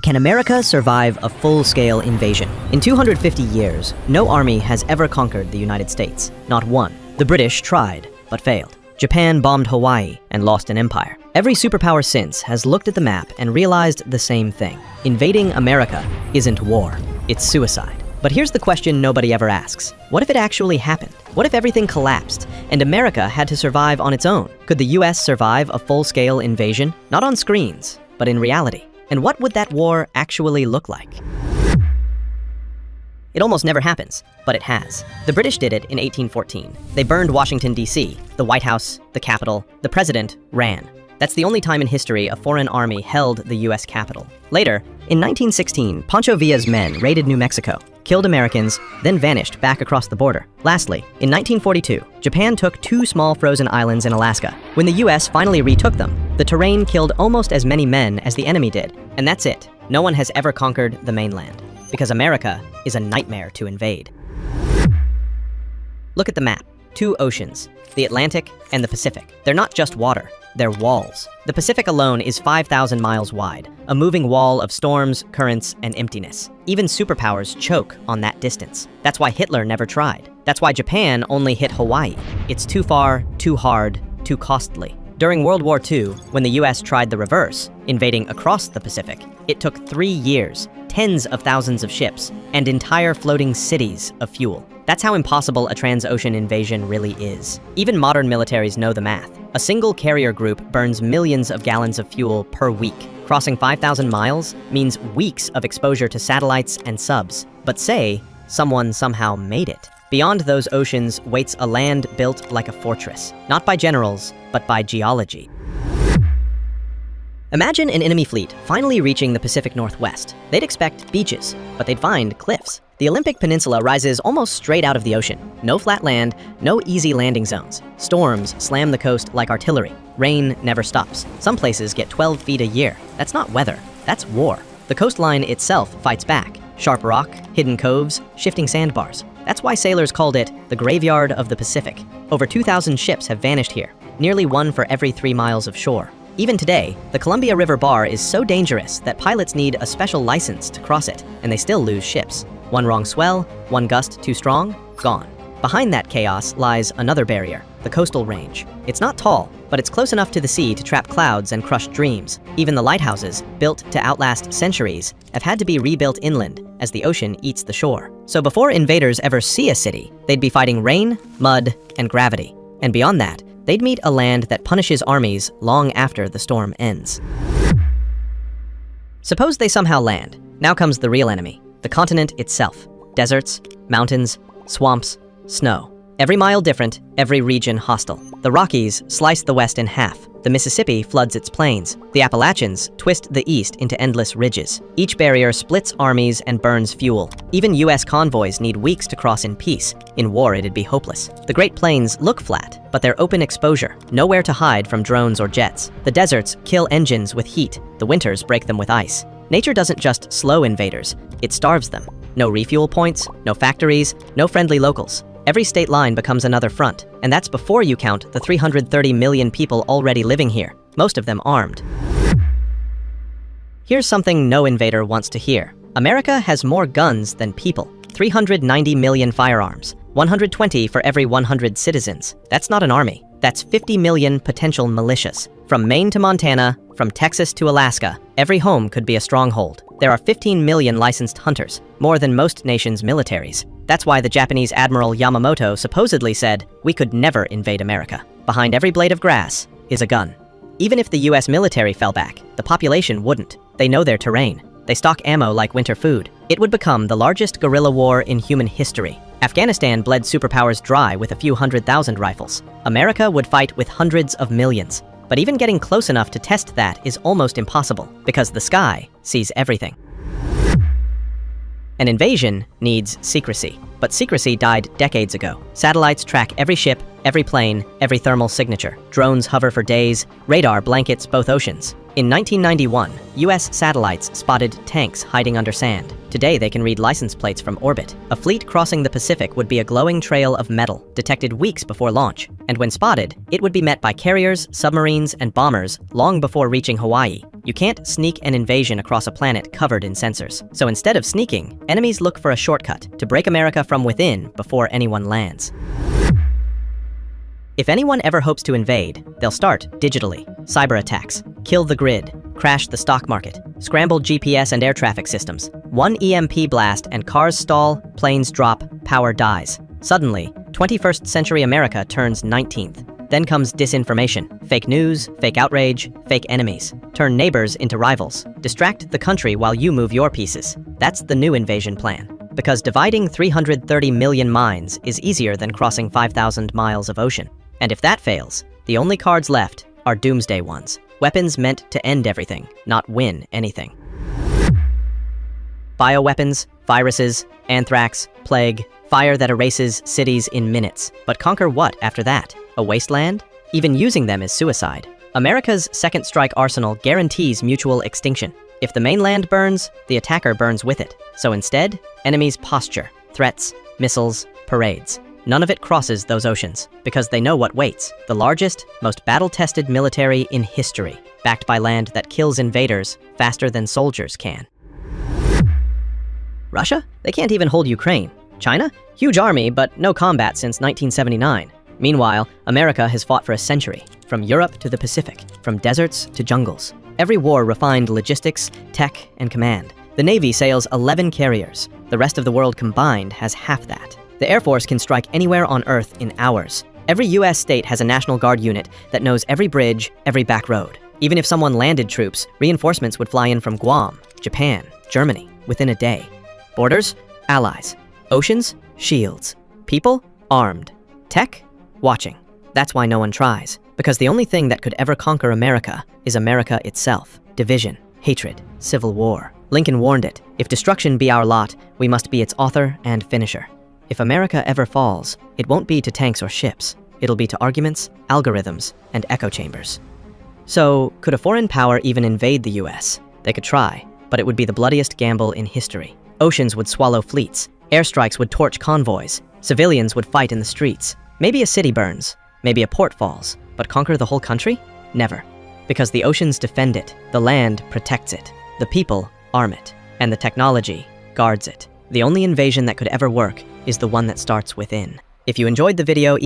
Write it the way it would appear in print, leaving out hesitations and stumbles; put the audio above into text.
Can America survive a full-scale invasion? In 250 years, no army has ever conquered the United States. Not one. The British tried, but failed. Japan bombed Hawaii and lost an empire. Every superpower since has looked at the map and realized the same thing. Invading America isn't war, it's suicide. But here's the question nobody ever asks. What if it actually happened? What if everything collapsed and America had to survive on its own? Could the US survive a full-scale invasion? Not on screens, but in reality. And what would that war actually look like? It almost never happens, but it has. The British did it in 1814. They burned Washington, D.C., the White House, the Capitol. The president ran. That's the only time in history a foreign army held the U.S. Capitol. Later, in 1916, Pancho Villa's men raided New Mexico, killed Americans, then vanished back across the border. Lastly, in 1942, Japan took 2 small frozen islands in Alaska. When the US finally retook them, the terrain killed almost as many men as the enemy did. And that's it. No one has ever conquered the mainland, because America is a nightmare to invade. Look at the map. 2 oceans, the Atlantic and the Pacific. They're not just water, they're walls. The Pacific alone is 5,000 miles wide, a moving wall of storms, currents, and emptiness. Even superpowers choke on that distance. That's why Hitler never tried. That's why Japan only hit Hawaii. It's too far, too hard, too costly. During World War II, when the US tried the reverse, invading across the Pacific, it took 3 years, tens of thousands of ships, and entire floating cities of fuel. That's how impossible a trans-ocean invasion really is. Even modern militaries know the math. A single carrier group burns millions of gallons of fuel per week. Crossing 5,000 miles means weeks of exposure to satellites and subs. But say, someone somehow made it. Beyond those oceans waits a land built like a fortress, not by generals, but by geology. Imagine an enemy fleet finally reaching the Pacific Northwest. They'd expect beaches, but they'd find cliffs. The Olympic Peninsula rises almost straight out of the ocean. No flat land, no easy landing zones. Storms slam the coast like artillery. Rain never stops. Some places get 12 feet a year. That's not weather, that's war. The coastline itself fights back. Sharp rock, hidden coves, shifting sandbars. That's why sailors called it the graveyard of the Pacific. Over 2,000 ships have vanished here, nearly 1 for every 3 miles of shore. Even today, the Columbia River Bar is so dangerous that pilots need a special license to cross it, and they still lose ships. One wrong swell, one gust too strong, gone. Behind that chaos lies another barrier, the coastal range. It's not tall, but it's close enough to the sea to trap clouds and crush dreams. Even the lighthouses, built to outlast centuries, have had to be rebuilt inland as the ocean eats the shore. So before invaders ever see a city, they'd be fighting rain, mud, and gravity. And beyond that, they'd meet a land that punishes armies long after the storm ends. Suppose they somehow land. Now comes the real enemy, the continent itself. Deserts, mountains, swamps, snow. Every mile different, every region hostile. The Rockies slice the West in half. The Mississippi floods its plains. The Appalachians twist the East into endless ridges. Each barrier splits armies and burns fuel. Even US convoys need weeks to cross in peace. In war, it'd be hopeless. The Great Plains look flat, but they're open exposure. Nowhere to hide from drones or jets. The deserts kill engines with heat. The winters break them with ice. Nature doesn't just slow invaders, it starves them. No refuel points, no factories, no friendly locals. Every state line becomes another front, and that's before you count the 330 million people already living here, most of them armed. Here's something no invader wants to hear. America has more guns than people. 390 million firearms, 120 for every 100 citizens. That's not an army. That's 50 million potential militias. From Maine to Montana, from Texas to Alaska, every home could be a stronghold. There are 15 million licensed hunters, more than most nations' militaries. That's why the Japanese Admiral Yamamoto supposedly said, "We could never invade America. Behind every blade of grass is a gun." Even if the US military fell back, the population wouldn't. They know their terrain. They stock ammo like winter food. It would become the largest guerrilla war in human history. Afghanistan bled superpowers dry with a few 100,000 rifles. America would fight with hundreds of millions. But even getting close enough to test that is almost impossible, because the sky sees everything. An invasion needs secrecy, but secrecy died decades ago. Satellites track every ship, every plane, every thermal signature. Drones hover for days, radar blankets both oceans. In 1991, US satellites spotted tanks hiding under sand. Today, they can read license plates from orbit. A fleet crossing the Pacific would be a glowing trail of metal, detected weeks before launch. And when spotted, it would be met by carriers, submarines, and bombers long before reaching Hawaii. You can't sneak an invasion across a planet covered in sensors. So instead of sneaking, enemies look for a shortcut to break America from within before anyone lands. If anyone ever hopes to invade, they'll start digitally. Cyber attacks, kill the grid, crash the stock market, scramble GPS and air traffic systems. One EMP blast and cars stall, planes drop, power dies. Suddenly, 21st century America turns 19th. Then comes disinformation, fake news, fake outrage, fake enemies. Turn neighbors into rivals. Distract the country while you move your pieces. That's the new invasion plan. Because dividing 330 million minds is easier than crossing 5,000 miles of ocean. And if that fails, the only cards left are doomsday ones. Weapons meant to end everything, not win anything. Bioweapons, viruses, anthrax, plague, fire that erases cities in minutes. But conquer what after that? A wasteland? Even using them is suicide. America's second strike arsenal guarantees mutual extinction. If the mainland burns, the attacker burns with it. So instead, enemies posture, threats, missiles, parades. None of it crosses those oceans, because they know what waits. The largest, most battle-tested military in history, backed by land that kills invaders faster than soldiers can. Russia? They can't even hold Ukraine. China? Huge army, but no combat since 1979. Meanwhile, America has fought for a century, from Europe to the Pacific, from deserts to jungles. Every war refined logistics, tech, and command. The Navy sails 11 carriers. The rest of the world combined has half that. The Air Force can strike anywhere on Earth in hours. Every US state has a National Guard unit that knows every bridge, every back road. Even if someone landed troops, reinforcements would fly in from Guam, Japan, Germany, within a day. Borders? Allies. Oceans? Shields. People? Armed. Tech? Watching. That's why no one tries. Because the only thing that could ever conquer America is America itself. Division, hatred, civil war. Lincoln warned it. If destruction be our lot, we must be its author and finisher. If America ever falls, it won't be to tanks or ships. It'll be to arguments, algorithms, and echo chambers. So, could a foreign power even invade the US? They could try, but it would be the bloodiest gamble in history. Oceans would swallow fleets, airstrikes would torch convoys, civilians would fight in the streets. Maybe a city burns, maybe a port falls, but conquer the whole country? Never. Because the oceans defend it, the land protects it, the people arm it, and the technology guards it. The only invasion that could ever work is the one that starts within. If you enjoyed the video,